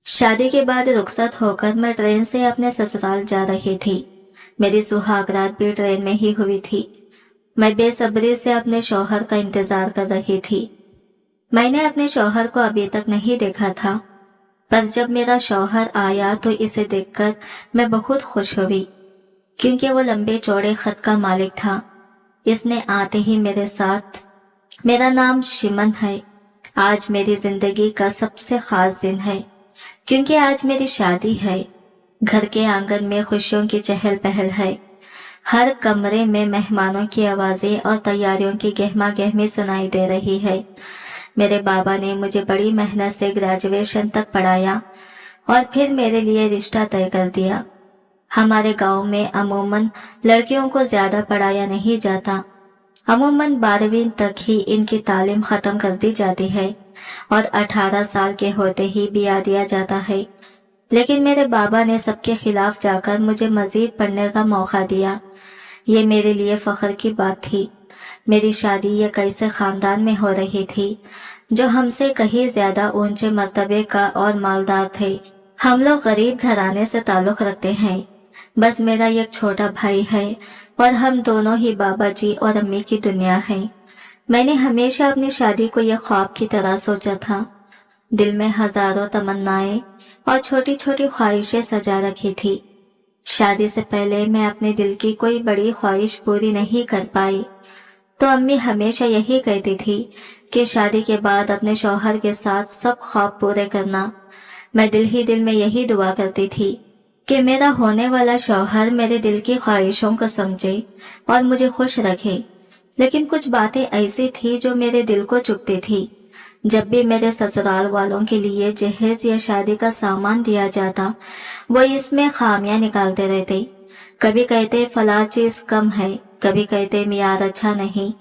शादी के बाद रुखसत होकर मैं ट्रेन से अपने ससुराल जा रही थी। मेरी सुहाग रात भी ट्रेन में ही हुई थी। मैं बेसब्री से अपने शौहर का इंतजार कर रही थी। मैंने अपने शौहर को अभी तक नहीं देखा था, पर जब मेरा शौहर आया तो इसे देखकर मैं बहुत खुश हुई, क्योंकि वो लंबे चौड़े खत का मालिक था। इसने आते ही मेरे साथ, मेरा नाम शिमन है। आज मेरी जिंदगी का सबसे खास दिन है, क्योंकि आज मेरी शादी है। घर के आंगन में खुशियों की चहल पहल है। हर कमरे में मेहमानों की आवाजें और तैयारियों की गहमा गहमी सुनाई दे रही है। मेरे बाबा ने मुझे बड़ी मेहनत से ग्रेजुएशन तक पढ़ाया और फिर मेरे लिए रिश्ता तय कर दिया। हमारे गांव में अमूमन लड़कियों को ज्यादा पढ़ाया नहीं जाता। अमूमन 12वीं तक ही इनकी तालीम खत्म कर दी जाती है और 18 साल के होते ही ब्याह दिया जाता है। लेकिन मेरे बाबा ने सबके खिलाफ जाकर मुझे मजीद पढ़ने का मौका दिया। ये मेरे लिए फख्र की बात थी। मेरी शादी एक ऐसे खानदान में हो रही थी जो हमसे कहीं ज्यादा ऊंचे मर्तबे का और मालदार थे। हम लोग गरीब घराने से ताल्लुक रखते हैं। बस मेरा एक छोटा भाई है और हम दोनों ही बाबा जी और अम्मी की दुनिया है। मैंने हमेशा अपनी शादी को एक ख्वाब की तरह सोचा था। दिल में हजारों तमन्नाएं और छोटी छोटी ख्वाहिशें सजा रखी थी। शादी से पहले मैं अपने दिल की कोई बड़ी ख्वाहिश पूरी नहीं कर पाई, तो अम्मी हमेशा यही कहती थी कि शादी के बाद अपने शौहर के साथ सब ख्वाब पूरे करना। मैं दिल ही दिल में यही दुआ करती थी कि मेरा होने वाला शौहर मेरे दिल की ख्वाहिशों को समझे और मुझे खुश रखे। लेकिन कुछ बातें ऐसी थी जो मेरे दिल को चुभती थी। जब भी मेरे ससुराल वालों के लिए जहेज या शादी का सामान दिया जाता, वो इसमें खामियां निकालते रहते। कभी कहते फला चीज कम है, कभी कहते मियार अच्छा नहीं,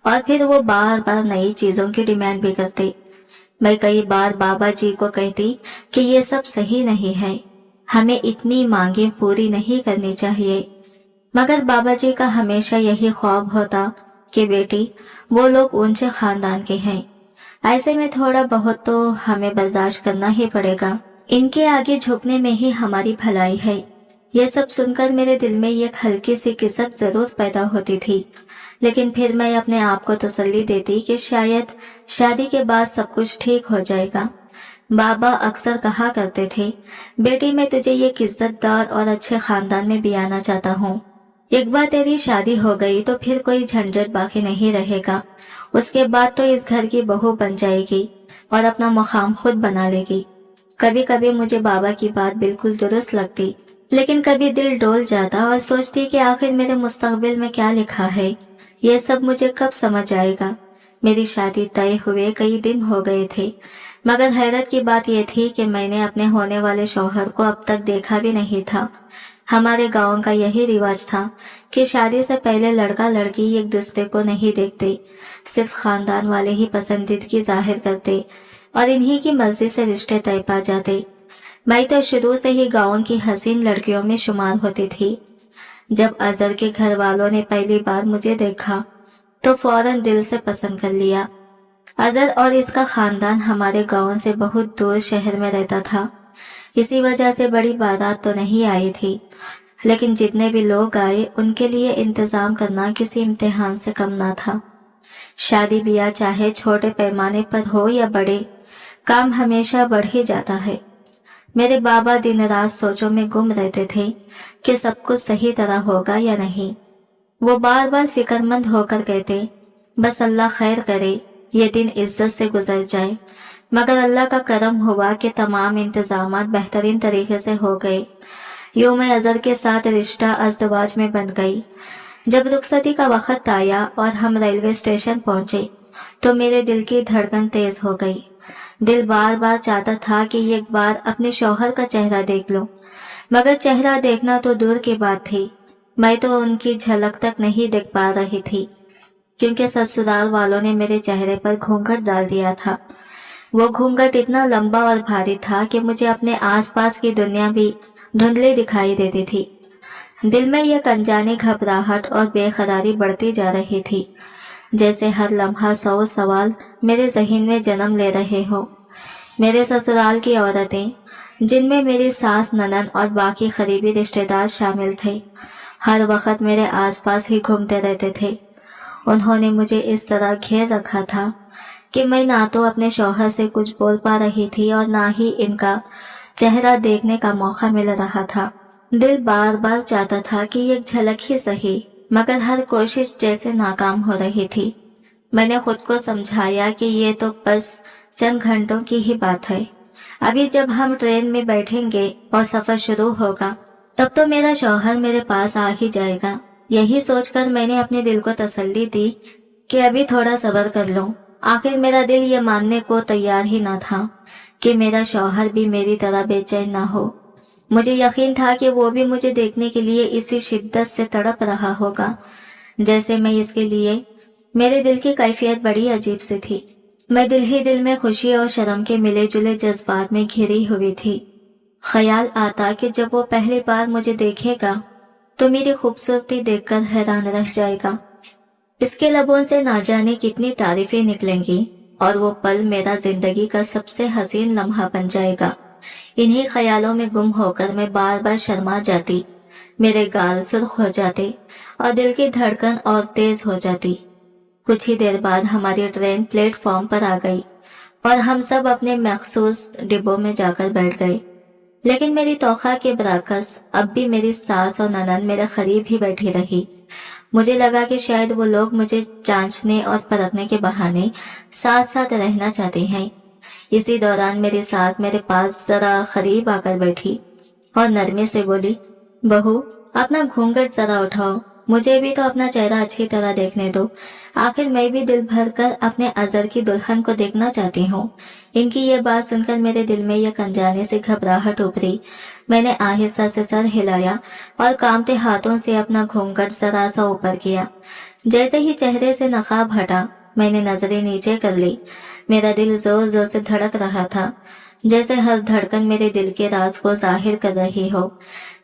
और फिर वो बार बार नई चीजों की डिमांड भी करते। मैं कई बार बाबा जी को कहती कि ये सब सही नहीं है, हमें इतनी मांगे पूरी नहीं करनी चाहिए। मगर बाबा जी का हमेशा यही ख्वाब होता कि बेटी, वो लोग ऊंचे खानदान के हैं, ऐसे में थोड़ा बहुत तो हमें बर्दाश्त करना ही पड़ेगा। इनके आगे झुकने में ही हमारी भलाई है। ये सब सुनकर मेरे दिल में एक हल्की सी किसक जरूर पैदा होती थी, लेकिन फिर मैं अपने आप को तसल्ली देती कि शायद शादी के बाद सब कुछ ठीक हो जाएगा। बाबा अक्सर कहा करते थे, बेटी मैं तुझे एक इज्जतदार और अच्छे खानदान में ब्याहना चाहता हूँ। एक बार तेरी शादी हो गई तो फिर कोई झंझट बाकी नहीं रहेगा। उसके बाद तो इस घर की बहू बन जाएगी और अपना मुकाम खुद बना लेगी। कभी कभी मुझे बाबा की बात बिल्कुल दुरुस्त लगती, लेकिन कभी दिल डोल जाता और सोचती कि आखिर मेरे मुस्तकबिल में क्या लिखा है, ये सब मुझे कब समझ आएगा। मेरी शादी तय हुए कई दिन हो गए थे, मगर हैरत की बात यह थी कि मैंने अपने होने वाले शौहर को अब तक देखा भी नहीं था। हमारे गांव का यही रिवाज था कि शादी से पहले लड़का लड़की एक दूसरे को नहीं देखते, सिर्फ खानदान वाले ही पसंदीदगी जाहिर करते और इन्हीं की मर्जी से रिश्ते तय पा जाते। मैं तो शुरू से ही गांव की हसीन लड़कियों में शुमार होती थी। जब अजहर के घर वालों ने पहली बार मुझे देखा तो फौरन दिल से पसंद कर लिया। अजहर और इसका खानदान हमारे गांव से बहुत दूर शहर में रहता था, इसी वजह से बड़ी बारात तो नहीं आई थी, लेकिन जितने भी लोग आए उनके लिए इंतजाम करना किसी इम्तिहान से कम ना था। शादी ब्याह चाहे छोटे पैमाने पर हो या बड़े, काम हमेशा बढ़ ही जाता है। मेरे बाबा दिन रात सोचों में गुम रहते थे कि सब कुछ सही तरह होगा या नहीं। वो बार बार फिक्रमंद होकर कहते, बस अल्लाह खैर करे, ये दिन इज्जत से गुजर जाए। मगर अल्लाह का करम हुआ कि तमाम इंतजामात बेहतरीन तरीके से हो गए। यूं मैं अजहर के साथ रिश्ता अज़दवाज में बन गई। जब रुखसती का वक्त आया और हम रेलवे स्टेशन पहुंचे तो मेरे दिल की धड़कन तेज हो गई। दिल बार बार चाहता था कि एक बार अपने शौहर का चेहरा देख लूं, मगर चेहरा देखना तो दूर की बात थी, मैं तो उनकी झलक तक नहीं देख पा रही थी, क्योंकि ससुराल वालों ने मेरे चेहरे पर घूंघट डाल दिया था। वो घूंघट इतना लंबा और भारी था कि मुझे अपने आसपास की दुनिया भी धुंधली दिखाई देती थी। दिल में एक अनजानी घबराहट और बेकरारी बढ़ती जा रही थी, जैसे हर लम्हा 100 सवाल मेरे ज़हन में जन्म ले रहे हो। मेरे ससुराल की औरतें जिनमें मेरी सास, ननद और बाकी करीबी रिश्तेदार शामिल थे, हर वक्त मेरे आसपास ही घूमते रहते थे। उन्होंने मुझे इस तरह घेर रखा था कि मैं ना तो अपने शौहर से कुछ बोल पा रही थी और ना ही इनका चेहरा देखने का मौका मिल रहा था। दिल बार बार चाहता था कि एक झलक ही सही, मगर हर कोशिश जैसे नाकाम हो रही थी। मैंने खुद को समझाया कि ये तो बस चंद घंटों की ही बात है। अभी जब हम ट्रेन में बैठेंगे और सफर शुरू होगा, तब तो मेरा शौहर मेरे पास आ ही जाएगा। यही सोचकर मैंने अपने दिल को तसल्ली दी कि अभी थोड़ा सब्र कर लो। आखिर मेरा दिल ये मानने को तैयार ही ना था कि मेरा शौहर भी मेरी तरह बेचैन ना हो। मुझे यकीन था कि वो भी मुझे देखने के लिए इसी शिद्दत से तड़प रहा होगा जैसे मैं इसके लिए। मेरे दिल की कैफियत बड़ी अजीब सी थी। मैं दिल ही दिल में खुशी और शर्म के मिले जुले जज्बात में घिरी हुई थी। ख्याल आता कि जब वो पहली बार मुझे देखेगा तो मेरी खूबसूरती देखकर हैरान रह जाएगा। इसके लबों से ना जाने कितनी तारीफें निकलेंगी और वो पल मेरा जिंदगी का सबसे हसीन लम्हा बन जाएगा। इन्हीं ख्यालों में गुम होकर मैं बार बार शर्मा जाती, मेरे गाल सुर्ख हो जाते और दिल की धड़कन और तेज हो जाती। कुछ ही देर बाद हमारी ट्रेन प्लेटफॉर्म पर आ गई और हम सब अपने मखसूस डिब्बों में जाकर बैठ गए। लेकिन मेरी तौखा के बरअक्स अब भी मेरी सास और ननद मेरे करीब ही बैठी रही। मुझे लगा कि शायद वो लोग मुझे जांचने और परखने के बहाने साथ साथ रहना चाहते हैं। इसी दौरान मेरी सास मेरे पास जरा करीब आकर बैठी और नरमी से बोली, बहू अपना घूंघट जरा उठाओ, मुझे भी तो अपना चेहरा अच्छी तरह देखने दो। आखिर मैं भी दिल भर कर अपने अजर की दुल्हन को देखना चाहती हूँ। इनकी ये बात सुनकर मेरे दिल में एक अनजाने से घबराहट उभरी। मैंने आहिस्ता से सर हिलाया और कांपते हाथों से अपना घूंघट जरा सा ऊपर किया। जैसे ही चेहरे से नकाब हटा, मैंने नजरें नीचे कर ली। मेरा दिल जोर जोर से धड़क रहा था, जैसे हर धड़कन मेरे दिल के राज को जाहिर कर रही हो।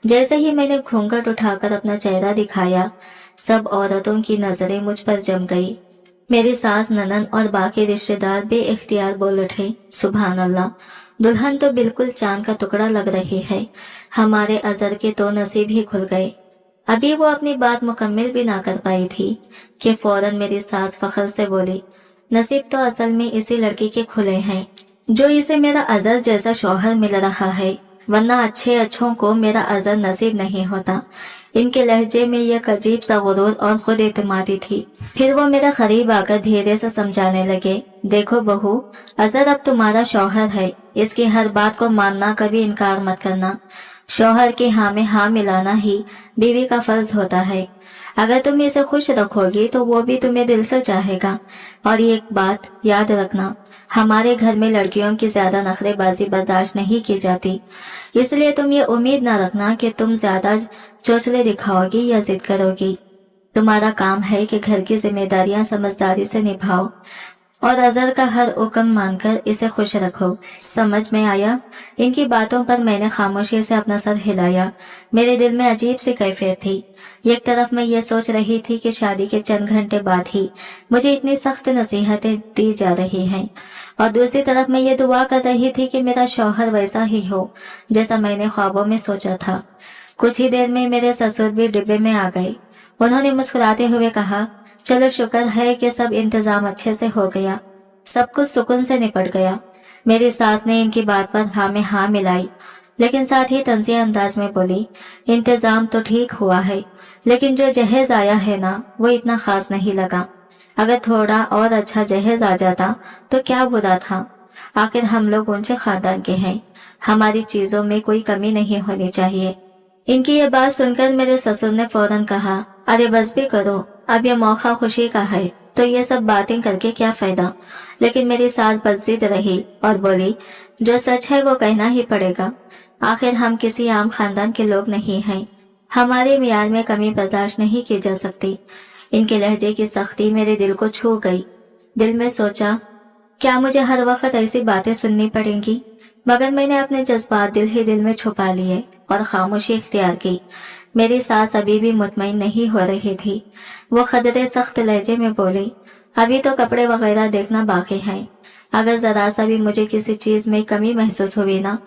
जैसे ही मैंने घूंघट उठाकर अपना चेहरा दिखाया, सब औरतों की नजरें मुझ पर जम गई। मेरी सास, ननद और बाकी रिश्तेदार बेइख्तियार बोल उठे, सुभान अल्लाह, दुल्हन तो बिल्कुल चांद का टुकड़ा लग रही है। हमारे अजर के तो नसीब ही खुल गए। अभी वो अपनी बात मुकम्मिल भी ना कर पाई थी कि फौरन मेरी सास फखर से बोली, नसीब तो असल में इसी लड़की के खुले हैं जो इसे मेरा अजर जैसा शौहर मिल रहा है, वरना अच्छे अच्छों को मेरा अजर नसीब नहीं होता। इनके लहजे में एक अजीब सा गुरूर और खुद एतमादी थी। फिर वो मेरे करीब आकर धीरे से समझाने लगे, देखो बहू, अजर अब तुम्हारा शौहर है, इसकी हर बात को मानना, कभी इनकार मत करना। शौहर के हाँ में हाँ मिलाना ही बीवी का फर्ज होता है। अगर तुम इसे खुश रखोगी तो वो भी तुम्हें दिल से चाहेगा। और एक बात याद रखना, हमारे घर में लड़कियों की ज्यादा नखरेबाजी बर्दाश्त नहीं की जाती, इसलिए तुम ये उम्मीद न रखना कि तुम ज्यादा चोचले दिखाओगी या जिद करोगी। तुम्हारा काम है कि घर की जिम्मेदारियां समझदारी से निभाओ और अजर का हर हुक्म मानकर इसे खुश रखो। समझ में आया? इनकी बातों पर मैंने खामोशी से अपना सर हिलाया। मेरे दिल में अजीब सी कैफियत थी। एक तरफ मैं ये सोच रही थी कि शादी के चंद घंटे बाद ही मुझे इतनी सख्त नसीहतें दी जा रही हैं, और दूसरी तरफ मैं ये दुआ कर रही थी कि मेरा शौहर वैसा ही हो जैसा मैंने ख्वाबों में सोचा था। कुछ ही देर में मेरे ससुर भी डिब्बे में आ गए। उन्होंने मुस्कुराते हुए कहा, चलो शुक्र है कि सब इंतजाम अच्छे से हो गया, सब कुछ सुकून से निपट गया। मेरी सास ने इनकी बात पर हाँ में हाँ मिलाई, लेकिन साथ ही तंजिया अंदाज में बोली, इंतजाम तो ठीक हुआ है, लेकिन जो जहेज आया है ना, वो इतना खास नहीं लगा। अगर थोड़ा और अच्छा जहेज आ जाता तो क्या बुरा था। आखिर हम लोग ऊंचे खानदान के हैं, हमारी चीजों में कोई कमी नहीं होनी चाहिए। इनकी ये बात सुनकर मेरे ससुर ने फौरन कहा, अरे बस भी करो, अब ये मौका खुशी का है, तो ये सब बातें करके क्या फायदा। लेकिन मेरी सास बज़िद रही और बोली, जो सच है वो कहना ही पड़ेगा। आखिर हम किसी आम खानदान के लोग नहीं हैं, हमारे मियार में कमी बर्दाश्त नहीं की जा सकती। इनके लहजे की सख्ती मेरे दिल को छू गई। दिल में सोचा, क्या मुझे हर वक्त ऐसी बातें सुननी पड़ेंगी? मगर मैंने अपने जज्बात दिल ही दिल में छुपा लिए और खामोशी इख्तियार की। मेरी सास अभी भी मुतमईन नहीं हो रही थी। वो खदरे सख्त लहजे में बोली, अभी तो कपड़े वगैरह देखना बाकी है, अगर जरा सा भी मुझे किसी चीज में कमी महसूस हुई ना,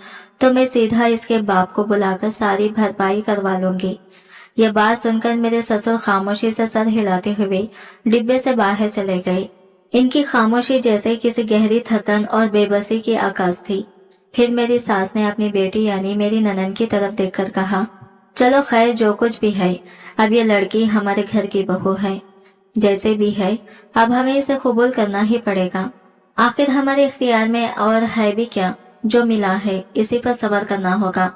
तो मैं सीधा इसके बाप को बुलाकर सारी भरपाई करवा लूंगी। यह बात सुनकर मेरे ससुर खामोशी से सर हिलाते हुए डिब्बे से बाहर चले गए। इनकी खामोशी जैसे किसी गहरी थकन और बेबसी की आकाश थी। फिर मेरी सास ने अपनी बेटी यानी मेरी ननन की तरफ देखकर कहा, चलो खैर जो कुछ भी है, अब ये लड़की हमारे घर की बहू है। जैसे भी है अब हमें इसे कबूल करना ही पड़ेगा। आखिर हमारे इख्तियार में और है भी क्या, जो मिला है इसी पर सब्र करना होगा।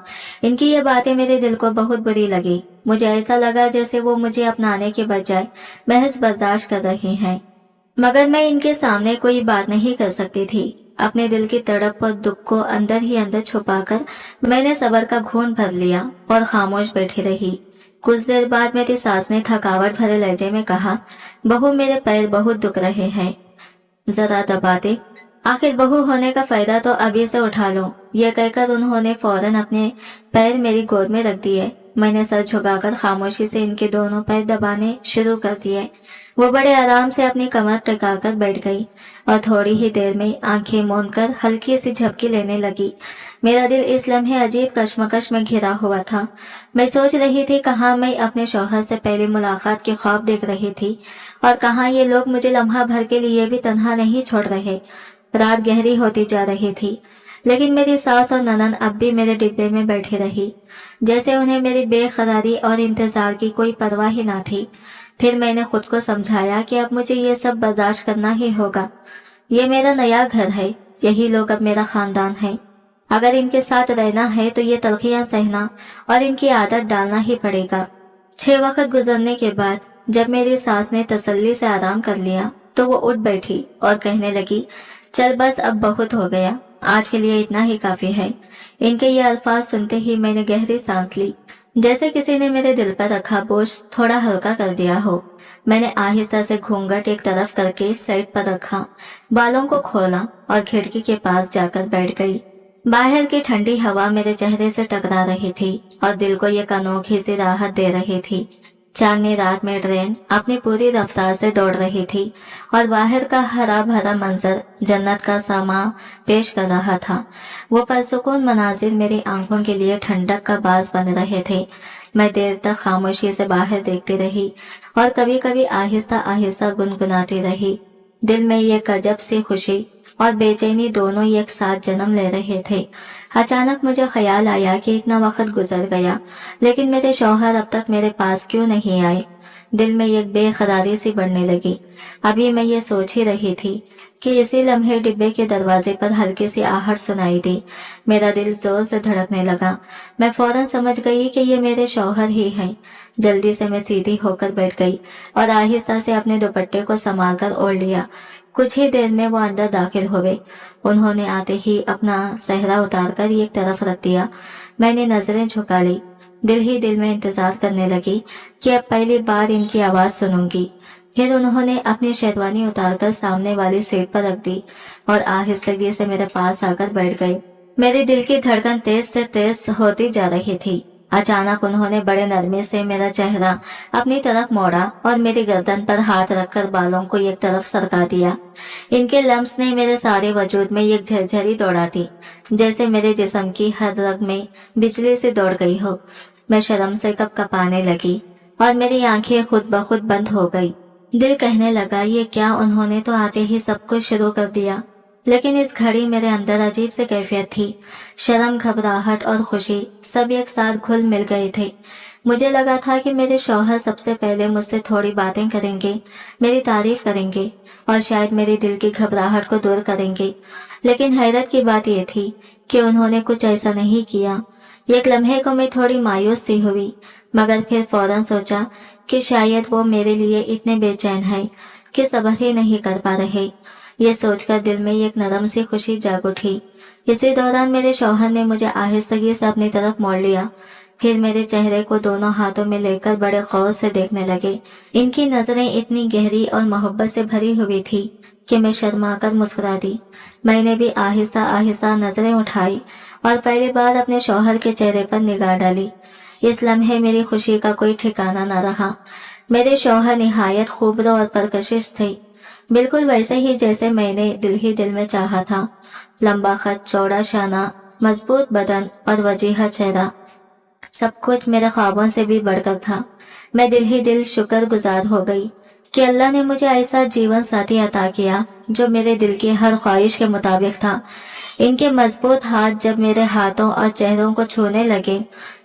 इनकी ये बातें मेरे दिल को बहुत बुरी लगी। मुझे ऐसा लगा जैसे वो मुझे अपनाने के बजाय महज बर्दाश्त कर रही हैं। मगर मैं इनके सामने कोई बात नहीं कर सकती थी। अपने दिल की तड़प और दुख को अंदर ही अंदर छुपाकर मैंने सब्र का घूंट भर लिया और खामोश बैठी रही। कुछ देर बाद मेरी सास ने थकावट भरे लहजे में कहा, बहू मेरे पैर बहुत दुख रहे हैं, जरा दबा दे। आखिर बहू होने का फायदा तो अभी से उठा लो। यह कहकर उन्होंने फौरन अपने पैर मेरी गोद में रख दिए। मैंने सर झुकाकर खामोशी से इनके दोनों पैर दबाने शुरू कर दिए। वो बड़े आराम से अपनी कमर टिकाकर बैठ गई और थोड़ी ही देर में आंखें मूंद कर हल्की सी झपकी लेने लगी। मेरा दिल इस लम्हे अजीब कश्मकश में घिरा हुआ था। मैं सोच रही थी कहाँ मैं अपने शौहर से पहली मुलाकात के ख्वाब देख रही थी और कहाँ ये लोग मुझे लम्हा भर के लिए भी तन्हा नहीं छोड़ रहे। रात गहरी होती जा रही थी, लेकिन मेरी सास और ननन अब भी मेरे डिब्बे में बैठी रही, जैसे उन्हें मेरी बेकरारी और इंतजार की कोई परवाह ही ना थी। फिर मैंने खुद को समझाया कि अब मुझे ये सब बर्दाश्त करना ही होगा। ये मेरा नया घर है, यही लोग अब मेरा खानदान है। अगर इनके साथ रहना है तो ये तलखियां सहना और इनकी आदत डालना ही पड़ेगा। 6 वक्त गुजरने के बाद जब मेरी सास ने तसल्ली से आराम कर लिया तो वो उठ बैठी और कहने लगी, चल बस अब बहुत हो गया, आज के लिए इतना ही काफी है। इनके ये अल्फाज सुनते ही मैंने गहरी सांस ली, जैसे किसी ने मेरे दिल पर रखा बोझ थोड़ा हल्का कर दिया हो। मैंने आहिस्ता से घूंघट एक तरफ करके साइड पर रखा, बालों को खोला और खिड़की के पास जाकर बैठ गई। बाहर की ठंडी हवा मेरे चेहरे से टकरा रही थी और दिल को एक अनोखी सी राहत दे रही थी। चांदनी रात में ट्रेन अपनी पूरी रफ्तार से दौड़ रही थी और बाहर का हरा भरा मंजर जन्नत का समा पेश कर रहा था। वो परसुकून मनाजिर मेरी आंखों के लिए ठंडक का बाज बन रहे थे। मैं देर तक खामोशी से बाहर देखती रही और कभी कभी आहिस्ता आहिस्ता गुनगुनाती रही। दिल में ये गजब सी खुशी और बेचैनी दोनों एक साथ जन्म ले रहे थे। अचानक मुझे ख्याल आया कि इतना वक्त गुजर गया, लेकिन मेरे शौहर अब तक मेरे पास क्यों नहीं आए। दिल में एक बेकरारी सी बढ़ने लगी। अभी मैं ये सोच ही रही थी कि इसी लम्हे डिब्बे के दरवाजे पर हल्की सी आहट सुनाई दी। मेरा दिल जोर से धड़कने लगा। मैं फौरन समझ गई कि ये मेरे शौहर ही हैं। जल्दी से मैं सीधी होकर बैठ गई और आहिस्ता से अपने दुपट्टे को संभाल कर ओढ़ लिया। कुछ ही देर में वो अंदर दाखिल हुए। उन्होंने आते ही अपना सहरा उतारकर एक तरफ रख दिया। मैंने नजरें झुका ली। दिल ही दिल में इंतजार करने लगी कि अब पहली बार इनकी आवाज सुनूंगी। फिर उन्होंने अपनी शेरवानी उतारकर सामने वाली सीट पर रख दी और आहिस्तगी से मेरे पास आकर बैठ गए। मेरे दिल की धड़कन तेज से तेज होती जा रही थी। अचानक उन्होंने बड़े नरमी से मेरा चेहरा अपनी तरफ मोड़ा और मेरी गर्दन पर हाथ रखकर बालों को एक तरफ सरका दिया। इनके लम्स ने मेरे सारे वजूद में एक झरझरी दौड़ा दी, जैसे मेरे जिस्म की हर रग में बिजली से दौड़ गई हो। मैं शर्म से कपकपाने लगी और मेरी आंखें खुद ब खुद बंद हो गई। दिल कहने लगा, ये क्या, उन्होंने तो आते ही सब कुछ शुरू कर दिया। लेकिन इस घड़ी मेरे अंदर अजीब से कैफियत थी। शर्म, घबराहट और खुशी सब एक साथ घुल मिल गए थे। मुझे लगा था कि मेरे शौहर सबसे पहले मुझसे थोड़ी बातें करेंगे, मेरी तारीफ करेंगे और शायद मेरे दिल की घबराहट को दूर करेंगे। लेकिन हैरत की बात यह थी कि उन्होंने कुछ ऐसा नहीं किया। एक लम्हे को मैं थोड़ी मायूस सी हुई, मगर फिर फौरन सोचा कि शायद वो मेरे लिए इतने बेचैन है कि सब्र ही नहीं कर पा रहे। ये सोचकर दिल में एक नरम सी खुशी जाग उठी। इसी दौरान मेरे शौहर ने मुझे आहिस्तगी से अपनी तरफ मोड़ लिया। फिर मेरे चेहरे को दोनों हाथों में लेकर बड़े गौर से देखने लगे। इनकी नजरें इतनी गहरी और मोहब्बत से भरी हुई थी कि मैं शर्माकर मुस्कुरा दी। मैंने भी आहिस्ता आहिस्ता नजरें उठाई और पहली बार अपने शौहर के चेहरे पर निगाह डाली। इस लम्हे मेरी खुशी का कोई ठिकाना न रहा। मेरे शौहर निहायत खूबरो और परकशिश थे। बिल्कुल वैसे ही जैसे मैंने दिल ही दिल में चाहा था। लंबा कद, चौड़ा शाना, मजबूत बदन और वजीहा चेहरा, सब कुछ मेरे ख्वाबों से भी बढ़कर था। मैं दिल ही दिल शुक्रगुजार हो गई कि अल्लाह ने मुझे ऐसा जीवन साथी अता किया जो मेरे दिल की हर ख्वाहिश के मुताबिक था। इनके मजबूत हाथ जब मेरे हाथों और चेहरों को छूने लगे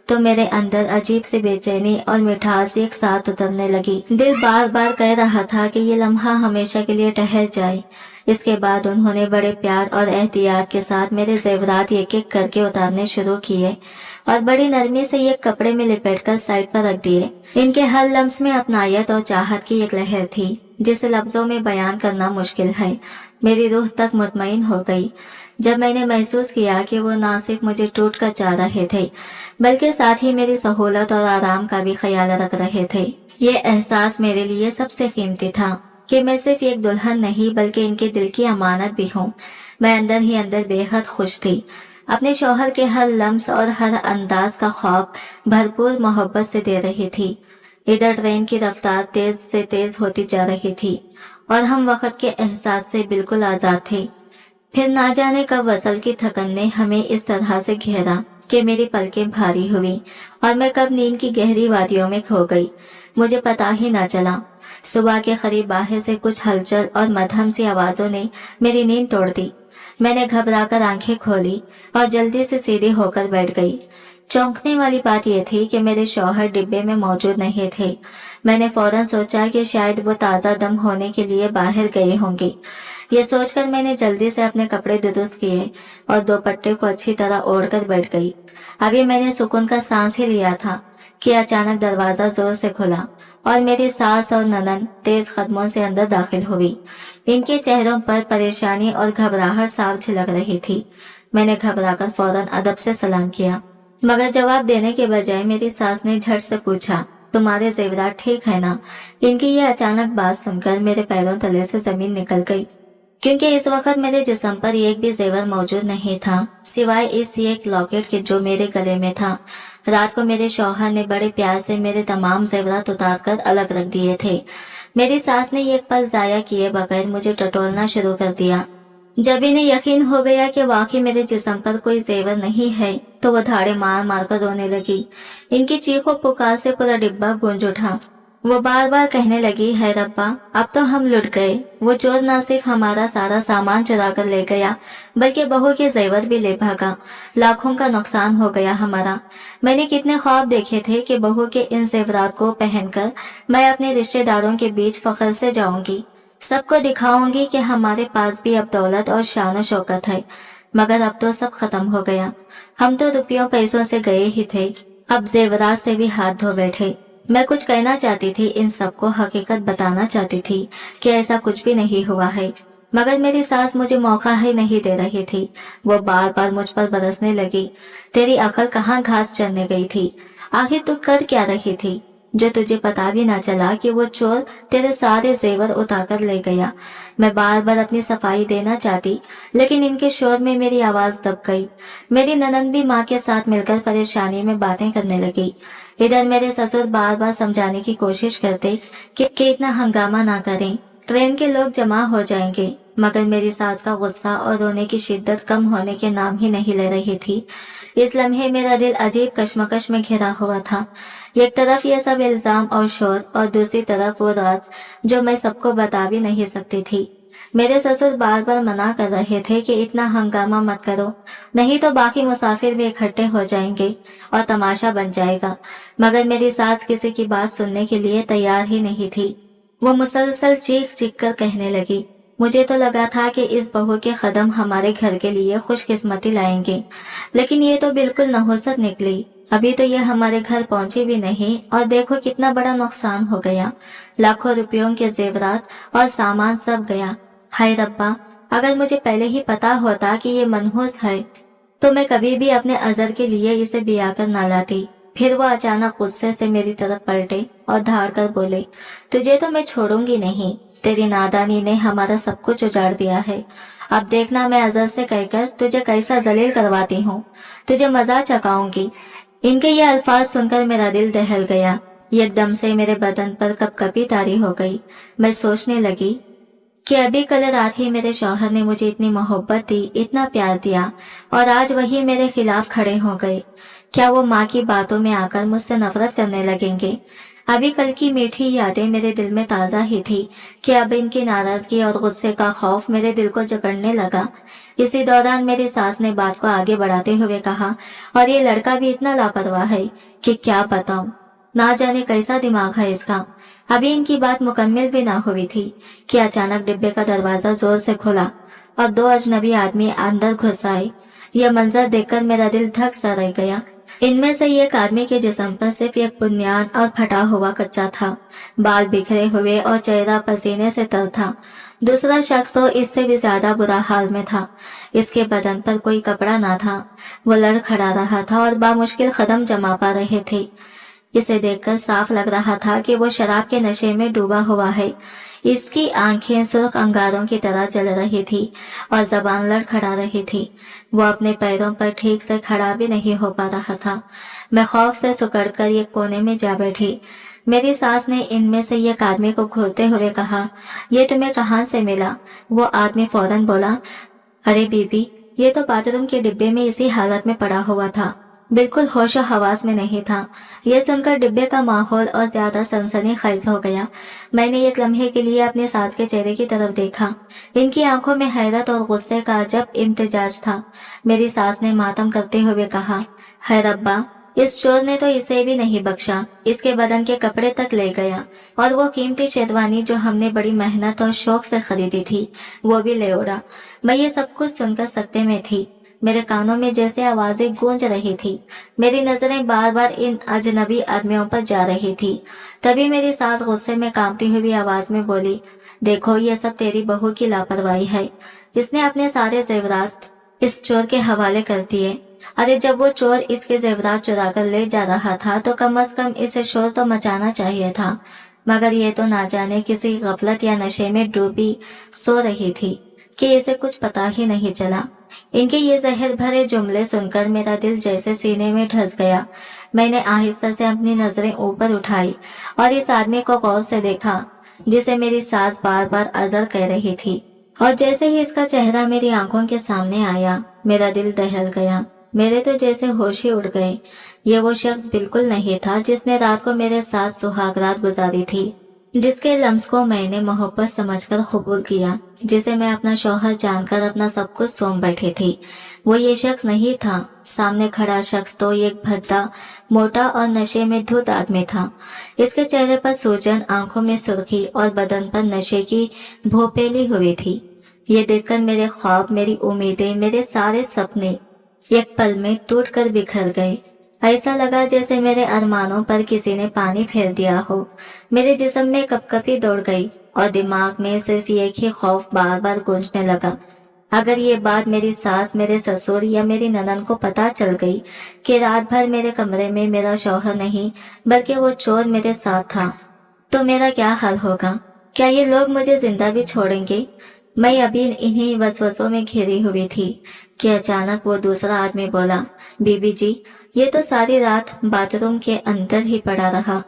तो मेरे अंदर अजीब सी बेचैनी और मिठास एक साथ उतरने लगी। दिल बार बार कह रहा था कि ये लम्हा हमेशा के लिए ठहर जाए। इसके बाद उन्होंने बड़े प्यार और एहतियात के साथ मेरे जेवरात एक एक करके उतारने शुरू किए और बड़ी नरमी से ये कपड़े में लिपेटकर साइड पर रख दिए। इनके हर लम्स में अपनायत और चाहत की एक लहर थी जिसे लफ्जों में बयान करना मुश्किल है। मेरी रूह तक मुतमईन हो गई जब मैंने महसूस किया कि वो ना सिर्फ मुझे टूट कर चाह रहे थे बल्कि साथ ही मेरी सहूलत और आराम का भी ख्याल रख रहे थे। ये एहसास मेरे लिए सबसे कीमती था कि मैं सिर्फ एक दुल्हन नहीं बल्कि इनके दिल की अमानत भी हूँ। मैं अंदर ही अंदर बेहद खुश थी। अपने शौहर के हर लम्स और हर अंदाज का ख्वाब भरपूर मोहब्बत से दे रही थी। इधर ट्रेन की रफ्तार तेज से तेज होती जा रही थी और हम वक्त के एहसास से बिल्कुल आजाद थे। फिर ना जाने कब वसल की थकन ने हमें इस तरह से घेरा कि मेरी पलकें भारी हुई और मैं कब नींद की गहरी वादियों में खो गई, मुझे पता ही ना चला। सुबह के करीब बाहर से कुछ हलचल और मध्यम सी आवाजों ने मेरी नींद तोड़ दी। मैंने घबराकर आंखें खोली और जल्दी से सीधी होकर बैठ गई। चौंकने वाली बात यह थी कि मेरे शौहर डिब्बे में मौजूद नहीं थे। मैंने फौरन सोचा कि शायद वो ताज़ा दम होने के लिए बाहर गए होंगे। ये सोचकर मैंने जल्दी से अपने कपड़े दुरुस्त किए और दोपट्टे को अच्छी तरह ओढ़कर बैठ गई। अभी मैंने सुकून का सांस ही लिया था कि अचानक दरवाजा जोर से खुला और मेरी सास और ननन तेज कदमों से अंदर दाखिल हुई। इनके चेहरों पर परेशानी और घबराहट साफ झलक रही थी। मैंने घबराकर फौरन अदब से सलाम किया, मगर जवाब देने के बजाय मेरी सास ने झट से पूछा, तुम्हारे जेवरात ठीक है ना? इनकी ये अचानक बात सुनकर मेरे पैरों तले से जमीन निकल गई, क्योंकि इस वक्त मेरे जिस्म पर एक भी जेवर मौजूद नहीं था सिवाय इस एक लॉकेट के जो मेरे गले में था। रात को मेरे शौहर ने बड़े प्यार से मेरे तमाम जेवरात उतार कर अलग रख दिए थे। मेरी सास ने एक पल जाया किए बगैर मुझे टटोलना शुरू कर दिया। जब इन्हें यकीन हो गया कि वाकई मेरे जिस्म पर कोई जेवर नहीं है तो वो धाड़े मार मार कर रोने लगी। इनकी चीखों पुकार से पूरा डिब्बा गूंज उठा। वो बार बार कहने लगी, है रब्बा, अब तो हम लुट गए। वो चोर न सिर्फ हमारा सारा सामान चुरा कर ले गया बल्कि बहू के जेवर भी ले भागा। लाखों का नुकसान हो गया हमारा। मैंने कितने ख्वाब देखे थे कि बहू के इन जेवरात को पहनकर मैं अपने रिश्तेदारों के बीच फख्र से जाऊंगी, सबको दिखाऊंगी कि हमारे पास भी अब दौलत और शान और शौकत है। मगर अब तो सब खत्म हो गया। हम तो रुपयों पैसों से गए ही थे, अब जेवरात से भी हाथ धो बैठे। मैं कुछ कहना चाहती थी, इन सबको हकीकत बताना चाहती थी कि ऐसा कुछ भी नहीं हुआ है, मगर मेरी सास मुझे मौका ही नहीं दे रही थी। वो बार बार मुझ पर बरसने लगी, तेरी अकल कहाँ घास चरने गई थी? आखिर तू कर क्या रही थी जो तुझे पता भी ना चला कि वो चोर तेरे सारे जेवर उतार ले गया? मैं बार बार अपनी सफाई देना चाहती, लेकिन इनके शोर में मेरी आवाज दब गई। मेरी ननद भी माँ के साथ मिलकर परेशानी में बातें करने लगी। इधर मेरे ससुर बार बार समझाने की कोशिश करते कि इतना हंगामा ना करें, ट्रेन के लोग जमा हो जाएंगे, मगर मेरी सास का गुस्सा और रोने की शिद्दत कम होने के नाम ही नहीं ले रही थी। इस लम्हे मेरा दिल अजीब कश्मकश में घिरा हुआ था। एक तरफ ये सब इल्जाम और शोर और दूसरी तरफ वो राज जो मैं सबको बता भी नहीं सकती थी। मेरे ससुर बार बार मना कर रहे थे कि इतना हंगामा मत करो, नहीं तो बाकी मुसाफिर भी इकट्ठे हो जाएंगे और तमाशा बन जाएगा। मगर मेरी सास किसी की बात सुनने के लिए तैयार ही नहीं थी। वो मुसलसल चीख चीख कर कहने लगी, मुझे तो लगा था कि इस बहू के कदम हमारे घर के लिए खुशकिस्मती लाएंगे, लेकिन ये तो बिल्कुल नहुसत निकली। अभी तो ये हमारे घर पहुंची भी नहीं और देखो कितना बड़ा नुकसान हो गया। लाखों रुपयों के जेवरात और सामान सब गया। हाय रब्बा, अगर मुझे पहले ही पता होता कि ये मनहूस है तो मैं कभी भी अपने अजर के लिए इसे बिया कर ना लाती। फिर वो अचानक गुस्से से मेरी तरफ पलटे और धाड़ कर बोले, तुझे तो मैं छोड़ूंगी नहीं, तेरी नादानी ने हमारा सब कुछ उजाड़ दिया है। अब देखना मैं अजर से कहकर तुझे कैसा जलील करवाती हूँ, तुझे मजा चकाऊंगी। इनके ये अल्फाज सुनकर मेरा दिल दहल गया। एकदम से मेरे बदन पर कपकपी तारी हो गई। मैं सोचने लगी, कि अभी कल रात ही मेरे शौहर ने मुझे इतनी मोहब्बत दी, इतना प्यार दिया, और आज वही मेरे खिलाफ खड़े हो गए। क्या वो माँ की बातों में आकर मुझसे नफरत करने लगेंगे? अभी कल की मीठी यादें मेरे दिल में ताजा ही थी कि अब इनकी नाराजगी और गुस्से का खौफ मेरे दिल को जकड़ने लगा। इसी दौरान मेरी सास ने बात को आगे बढ़ाते हुए कहा, और ये लड़का भी इतना लापरवाह है कि क्या बताऊं, ना जाने कैसा दिमाग है इसका। अभी इनकी बात मुकम्मल भी ना हुई थी कि अचानक डिब्बे का दरवाजा जोर से खुला और दो अजनबी आदमी अंदर घुस आए। यह मंजर देखकर मेरा दिल धक सा रह गया। इनमें से एक आदमी के जिस्म पर सिर्फ एक बुनियान और फटा हुआ कच्चा था, बाल बिखरे हुए और चेहरा पसीने से तर था। दूसरा शख्स तो इससे भी ज्यादा बुरा हाल में था। इसके बदन पर कोई कपड़ा ना था। वो लड़खड़ा रहा था और बामुश्किल कदम जमा पा रहे थे। इसे देखकर साफ लग रहा था कि वो शराब के नशे में डूबा हुआ है। इसकी आंखें सुर्ख अंगारों की तरह जल रही थी और जबान लड़खड़ा रही थी। वो अपने पैरों पर ठीक से खड़ा भी नहीं हो पा रहा था। मैं खौफ से सिकुड़कर एक कोने में जा बैठी। मेरी सास ने इनमें से एक आदमी को घूरते हुए कहा, ये तुम्हें कहाँ से मिला? वो आदमी फौरन बोला, अरे बीबी, ये तो बाथरूम के डिब्बे में इसी हालत में पड़ा हुआ था, बिल्कुल होश और हवास में नहीं था। यह सुनकर डिब्बे का माहौल और ज्यादा सनसनीखेज हो गया। मैंने एक लम्हे के लिए अपनी सास के चेहरे की तरफ देखा। इनकी आंखों में हैरत और गुस्से का अजब इम्तिजाज था। मेरी सास ने मातम करते हुए कहा, है रब्बा, इस चोर ने तो इसे भी नहीं बख्शा, इसके बदन के कपड़े तक ले गया, और वो कीमती शेरवानी जो हमने बड़ी मेहनत और शौक से खरीदी थी वो भी ले उड़ा। मैं ये सब कुछ सुनकर सकते में थी। मेरे कानों में जैसे आवाजें गूंज रही थी। मेरी नजरें बार बार इन अजनबी आदमियों पर जा रही थी। तभी मेरी सास गुस्से में कांपती हुई आवाज में बोली, देखो, ये सब तेरी बहू की लापरवाही है। इसने अपने सारे जेवरात इस चोर के हवाले कर दिए। अरे जब वो चोर इसके जेवरात चुरा कर ले जा रहा था तो कम से कम इसे शोर तो मचाना चाहिए था, मगर ये तो ना जाने किसी गफलत या नशे में डूबी सो रही थी कि इसे कुछ पता ही नहीं चला। इनके ये जहर भरे जुमले सुनकर मेरा दिल जैसे सीने में धंस गया। मैंने आहिस्ता से अपनी नजरें ऊपर उठाई और इस आदमी को गौर से देखा जिसे मेरी सास बार बार अजर कह रही थी। और जैसे ही इसका चेहरा मेरी आंखों के सामने आया, मेरा दिल दहल गया। मेरे तो जैसे होश ही उड़ गए। ये वो शख्स बिल्कुल नहीं था जिसने रात को मेरे साथ सुहागरात गुजारी थी, जिसके लम्स को मैंने मोहब्बत समझकर कबूल किया, जिसे मैं अपना शौहर जानकर अपना सब कुछ सौंप बैठी थी। वो ये शख्स नहीं था। सामने खड़ा शख्स तो एक भद्दा, मोटा और नशे में धुत आदमी था। इसके चेहरे पर सूजन, आंखों में सुर्खी और बदन पर नशे की भोपेली हुई थी। ये देखकर मेरे ख्वाब, मेरी उम्मीदें, मेरे सारे सपने एक पल में टूट कर बिखर गए। ऐसा लगा जैसे मेरे अरमानों पर किसी ने पानी फेर दिया हो। मेरे जिस्म में कपकपी दौड़ गई और दिमाग में सिर्फ एक ही खौफ बार बार गूंजने लगा, अगर ये बात मेरी सास, मेरे ससुर या मेरी ननद को पता चल गई कि रात भर मेरे कमरे में मेरा शौहर नहीं बल्कि वो चोर मेरे साथ था, तो मेरा क्या हाल होगा? क्या ये लोग मुझे जिंदा भी छोड़ेंगे? मैं अभी इन्हीं वसवसों में घिरी हुई थी कि अचानक वो दूसरा आदमी बोला, बीबी जी, ये तो सारी रात बाथरूम के अंदर ही पड़ा रहा,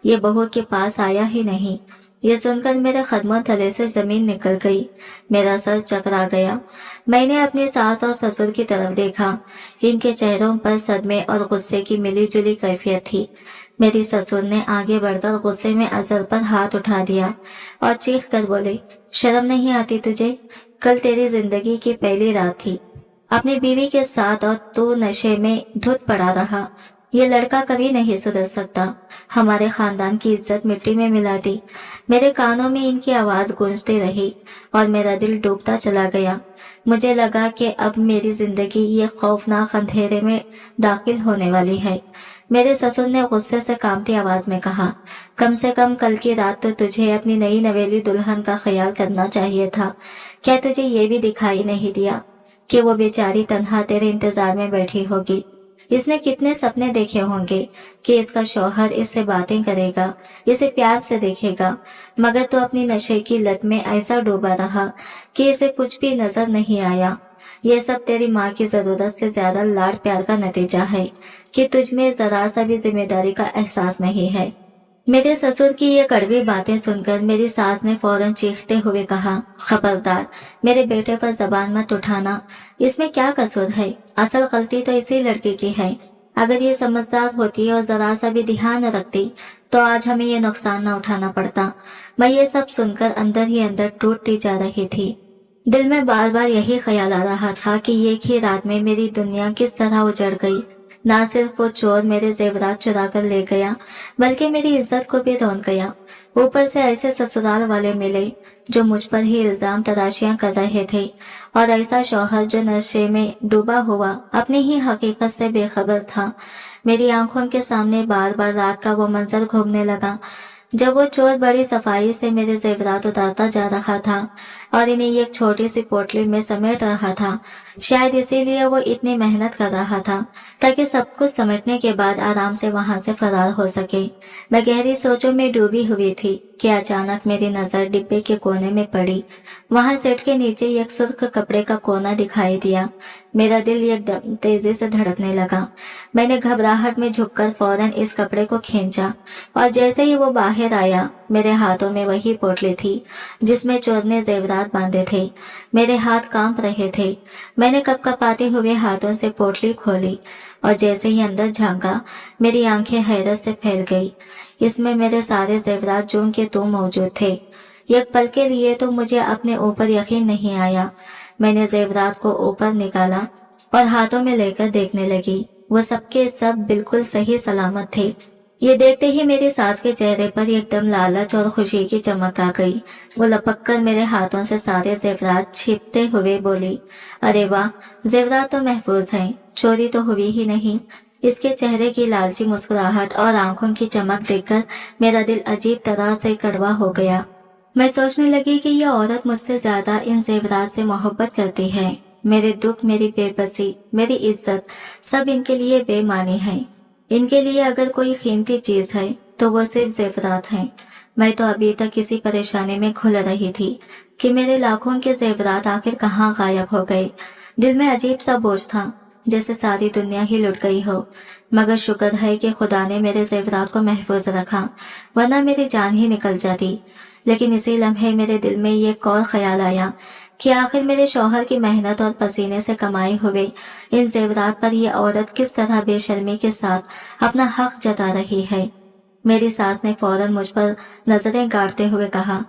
ये बहू के पास आया ही नहीं। ये सुनकर मेरे कदमों तले से जमीन निकल गई। मेरा सर चकरा गया। मैंने अपनी सास और ससुर की तरफ देखा। इनके चेहरों पर सदमे और गुस्से की मिली जुली कैफियत थी। मेरी ससुर ने आगे बढ़कर गुस्से में अजर पर हाथ उठा दिया और चीख कर बोले, शर्म नहीं आती तुझे? कल तेरी जिंदगी की पहली रात थी अपनी बीवी के साथ और तू नशे में धुत पड़ा रहा। ये लड़का कभी नहीं सुधर सकता। हमारे खानदान की इज्जत मिट्टी में मिला दी। मेरे कानों में इनकी आवाज गूंजती रही और मेरा दिल डूबता चला गया। मुझे लगा कि अब मेरी जिंदगी ये खौफनाक अंधेरे में दाखिल होने वाली है। मेरे ससुर ने गुस्से से कांपती आवाज में कहा, कम से कम कल की रात तो तुझे अपनी नई नवेली दुल्हन का ख्याल करना चाहिए था। क्या तुझे ये भी दिखाई नहीं दिया कि वो बेचारी तन्हा तेरे इंतजार में बैठी होगी? इसने कितने सपने देखे होंगे कि इसका शौहर इससे बातें करेगा, इसे प्यार से देखेगा, मगर तो अपनी नशे की लत में ऐसा डूबा रहा कि इसे कुछ भी नजर नहीं आया। ये सब तेरी माँ की जरूरत से ज्यादा लाड प्यार का नतीजा है कि तुझ में जरा सा भी जिम्मेदारी का एहसास नहीं है। मेरे ससुर की ये कड़वी बातें सुनकर मेरी सास ने फौरन चीखते हुए कहा, खबरदार, मेरे बेटे पर जबान मत उठाना। इसमें क्या कसूर है? असल गलती तो इसी लड़के की है। अगर ये समझदार होती और जरा सा भी ध्यान न रखती तो आज हमें ये नुकसान न उठाना पड़ता। मैं ये सब सुनकर अंदर ही अंदर टूटती जा रही थी। दिल में बार बार यही ख्याल आ रहा था कि एक ही रात में मेरी दुनिया किस तरह उजड़ गई। ना सिर्फ वो चोर मेरे जेवरात चुरा कर ले गया, बल्कि मेरी इज्जत को भी रौन गया। ऊपर से ऐसे ससुराल वाले मिले जो मुझ पर ही इल्जाम तराशियां कर रहे थे, और ऐसा शौहर जो नशे में डूबा हुआ अपनी ही हकीकत से बेखबर था। मेरी आंखों के सामने बार बार रात का वो मंजर घूमने लगा जब वो चोर बड़ी सफाई से मेरे जेवरात उतारता जा रहा था और इन्हें एक छोटी सी पोटली में समेट रहा था। शायद इसीलिए वो इतनी मेहनत कर रहा था ताकि सब कुछ समेटने के बाद आराम से वहां से फरार हो सके। मैं गहरी सोचों में डूबी हुई थी कि अचानक मेरी नजर डिब्बे के कोने में पड़ी। वहां सेट के नीचे एक सुर्ख कपड़े का कोना दिखाई दिया। मेरा दिल एकदम तेजी से धड़कने लगा। मैंने घबराहट में झुककर फौरन इस कपड़े को खींचा और जैसे ही वो बाहर आया मेरे हाथों में वही पोटली थी जिसमें चोर ने जेवरात बांधे थे। मेरे हाथ कांप रहे थे। मैंने कपकपाते हुए हाथों से पोटली खोली और जैसे ही अंदर झांका मेरी आंखें हैरत से फैल गई। इसमें मेरे सारे जेवरात जो के तो मौजूद थे। एक पल के लिए तो मुझे अपने ऊपर यकीन नहीं आया। मैंने जेवरात को ऊपर निकाला और हाथों में लेकर देखने लगी। वो सबके सब बिल्कुल सही सलामत थे। ये देखते ही मेरी सास के चेहरे पर एकदम लालच और खुशी की चमक आ गई। वो लपक कर मेरे हाथों से सारे जेवरात छिपते हुए बोली, अरे वाह, जेवरात तो महफूज हैं, चोरी तो हुई ही नहीं। इसके चेहरे की लालची मुस्कुराहट और आंखों की चमक देखकर मेरा दिल अजीब तरह से कड़वा हो गया। मैं सोचने लगी कि यह औरत मुझसे ज्यादा इन जेवरात से मोहब्बत करती है। मेरे दुख, मेरी बेबसी, मेरी इज्जत सब इनके लिए बेमानी है। इनके लिए अगर कोई कीमती चीज है तो वो सिर्फ जेवरात हैं। मैं तो अभी तक इसी परेशानी में घुल रही थी कि मेरे लाखों के जेवरात आखिर कहाँ गायब हो गए। दिल में अजीब सा बोझ था, जैसे सारी दुनिया ही लुट गई हो। मगर शुक्र है कि खुदा ने मेरे जेवरात को महफूज रखा, वरना मेरी जान ही निकल जाती। लेकिन इसी लम्हे मेरे दिल में ये एक और ख्याल आया कि आखिर मेरे शौहर की मेहनत और पसीने से कमाए हुए इन जेवरात पर यह औरत किस तरह बेशर्मी के साथ अपना हक जता रही है। मेरी सास ने फौरन मुझ पर नजरें गाड़ते हुए कहा,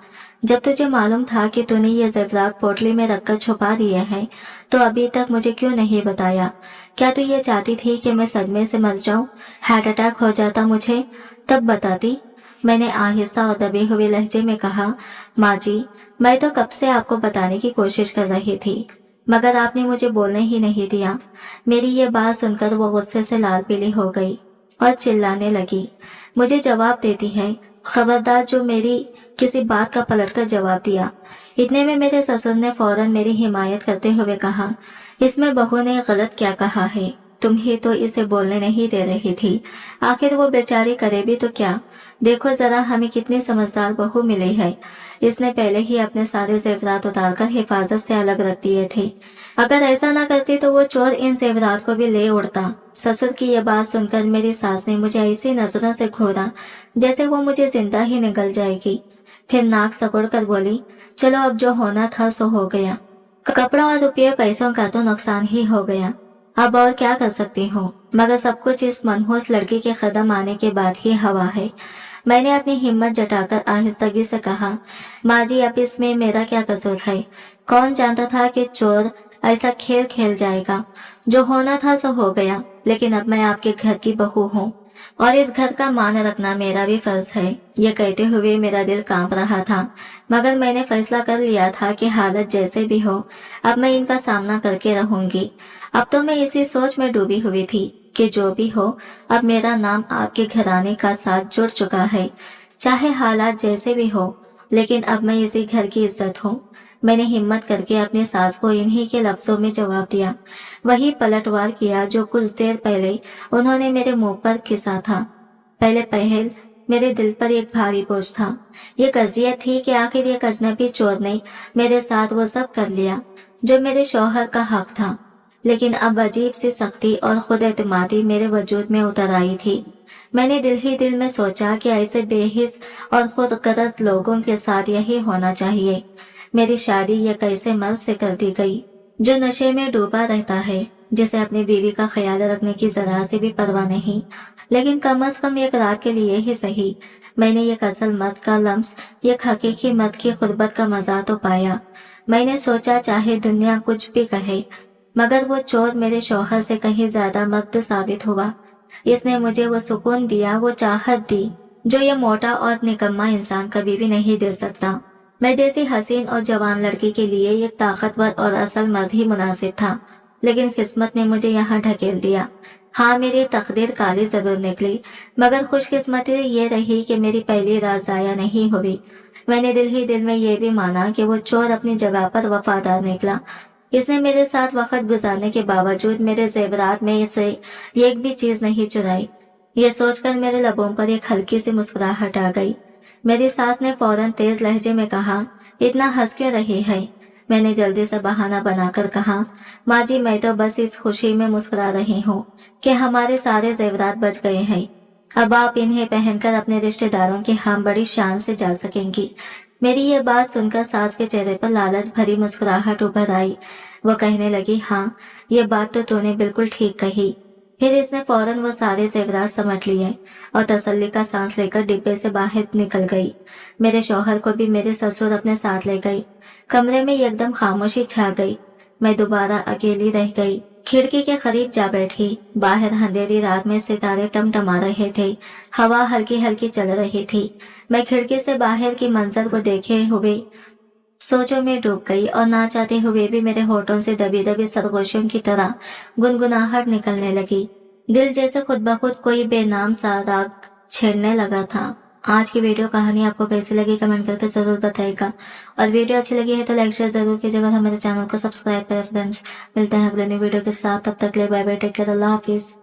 जब तुझे मालूम था कि तूने ये जेवरात पोटली में रखकर छुपा दिए हैं तो अभी तक मुझे क्यों नहीं बताया? क्या तू ये चाहती थी कि मैं सदमे से मर जाऊं, हार्ट अटैक हो जाता मुझे? तब बताती। मैंने आहिस्ता और दबे हुए लहजे में कहा, माँ जी, मैं तो कब से आपको बताने की कोशिश कर रही थी, मगर आपने मुझे बोलने ही नहीं दिया। मेरी ये बात सुनकर वो गुस्से से लाल पीली हो गई और चिल्लाने लगी। मुझे जवाब देती है, खबरदार जो मेरी किसी बात का पलटकर जवाब दिया। इतने में मेरे ससुर ने फौरन मेरी हिमायत करते हुए कहा, इसमें बहू ने गलत क्या कहा है? तुम ही तो इसे बोलने नहीं दे रही थी। आखिर वो बेचारी करे भी तो क्या? देखो जरा हमें कितनी समझदार बहू मिली है। इसने पहले ही अपने सारे जेवरात उतारकर हिफाजत से अलग रख दिए थे। अगर ऐसा ना करती तो वो चोर इन जेवरात को भी ले उड़ता। ससुर की यह बात सुनकर मेरी सास ने मुझे ऐसी नजरों से घूरा जैसे वो मुझे जिंदा ही निगल जाएगी। फिर नाक सकोड़ कर बोली, चलो अब जो होना था सो हो गया। कपड़ों और रुपये पैसों का तो नुकसान ही हो गया, अब और क्या कर सकती हूँ? मगर सब कुछ इस मनहूस लड़की के कदम आने के बाद ही हवा है। मैंने अपनी हिम्मत जटाकर आहिस्तगी से कहा, माँ जी, अब इसमें मेरा क्या कसूर है? कौन जानता था कि चोर ऐसा खेल खेल जाएगा? जो होना था सो हो गया, लेकिन अब मैं आपके घर की बहू हूँ और इस घर का मान रखना मेरा भी फर्ज है। ये कहते हुए मेरा दिल कांप रहा था, मगर मैंने फैसला कर लिया था कि हालत जैसे भी हो अब मैं इनका सामना करके रहूंगी। अब तो मैं इसी सोच में डूबी हुई थी कि जो भी हो अब मेरा नाम आपके घराने का साथ जुड़ चुका है, चाहे हालात जैसे भी हो, लेकिन अब मैं इसी घर की इज्जत हूँ। मैंने हिम्मत करके अपनी सास को इन्हीं के लफ्जों में जवाब दिया, वही पलटवार किया जो कुछ देर पहले उन्होंने मेरे मुंह पर किसा था। पहले पहल मेरे दिल पर एक भारी बोझ था। ये कज़ियत थी कि आखिर एक अजनबी चोर ने मेरे साथ वो सब कर लिया जो मेरे शौहर का हक था। लेकिन अब अजीब सी सख्ती और खुद एतमादी मेरे वजूद में उतर आई थी। मैंने दिल ही दिल में सोचा कि ऐसे बेहिस और खुद गरज लोगों के साथ यही होना चाहिए। मेरी शादी ये कैसे मर्द से कर दी गई जो नशे में डूबा रहता है, जिसे अपनी बीवी का ख्याल रखने की जरा से भी परवाह नहीं। लेकिन कम से कम एक रात के लिए ही सही मैंने एक असल मर्द का लम्स, एक हकीकी मर्द की गुर्बत का मजा तो पाया। मैंने सोचा चाहे दुनिया कुछ भी कहे, मगर वो चोर मेरे शौहर से कहीं ज्यादा मर्द साबित हुआ। इसने मुझे वो सुकून दिया, वो चाहत दी जो ये मोटा और निकम्मा इंसान कभी भी नहीं दे सकता। मैं जैसी हसीन और जवान लड़की के लिए एक ताकतवर और असल मर्द ही मुनासिब था, लेकिन किस्मत ने मुझे यहाँ ढकेल दिया। हाँ, मेरी तकदीर काली जरूर निकली, मगर खुशकिस्मती ये रही कि मेरी पहली रात जाया नहीं हुई। मैंने दिल ही दिल में ये भी माना कि वो चोर अपनी जगह पर वफादार निकला। इसने मेरे साथ वक्त गुजारने के बावजूद मेरे जेवरात में से एक भी चीज नहीं चुराई। ये सोचकर मेरे लबों पर एक हल्की सी मुस्कुराहट आ गई। मेरी सास ने फौरन तेज लहजे में कहा, इतना हंस क्यों रही है? मैंने जल्दी से बहाना बनाकर कहा, माँ जी मैं तो बस इस खुशी में मुस्कुरा रही हूँ कि हमारे सारे जेवरात बच गए हैं। अब आप इन्हें पहनकर अपने रिश्तेदारों के यहाँ बड़ी शान से जा सकेंगी। मेरी ये बात सुनकर सास के चेहरे पर लालच भरी मुस्कुराहट उभर आई। वो कहने लगी, हाँ ये बात तो तूने बिल्कुल ठीक कही। फिर इसने फौरन वो सारे जेवरात समेट लिए और तसल्ली का सांस लेकर डिब्बे से बाहर निकल गई। मेरे शौहर को भी मेरे ससुर अपने साथ ले गई। कमरे में एकदम खामोशी छा गई। मैं दोबारा अकेली रह गई। खिड़की के करीब जा बैठी। बाहर अंधेरी रात में सितारे टमटमा रहे थे, हवा हल्की हल्की चल रही थी। मैं खिड़की से बाहर की मंजर को देखे हुए सोचों में डूब गई और ना चाहते हुए भी मेरे होठों से दबी दबी सरगोशियों की तरह गुनगुनाहट निकलने लगी। दिल जैसे खुद ब खुद कोई बेनाम सा राग छेड़ने लगा था। आज की वीडियो कहानी आपको कैसी लगी कमेंट करके जरूर बताइएगा, और वीडियो अच्छी लगी है तो लाइक शेयर जरूर कीजिएगा। हमारे चैनल को सब्सक्राइब करें फ्रेंड्स। मिलते हैं अगले नई वीडियो के साथ, तब तक ले बाय बाय, टेक केयर, अल्लाह हाफिज।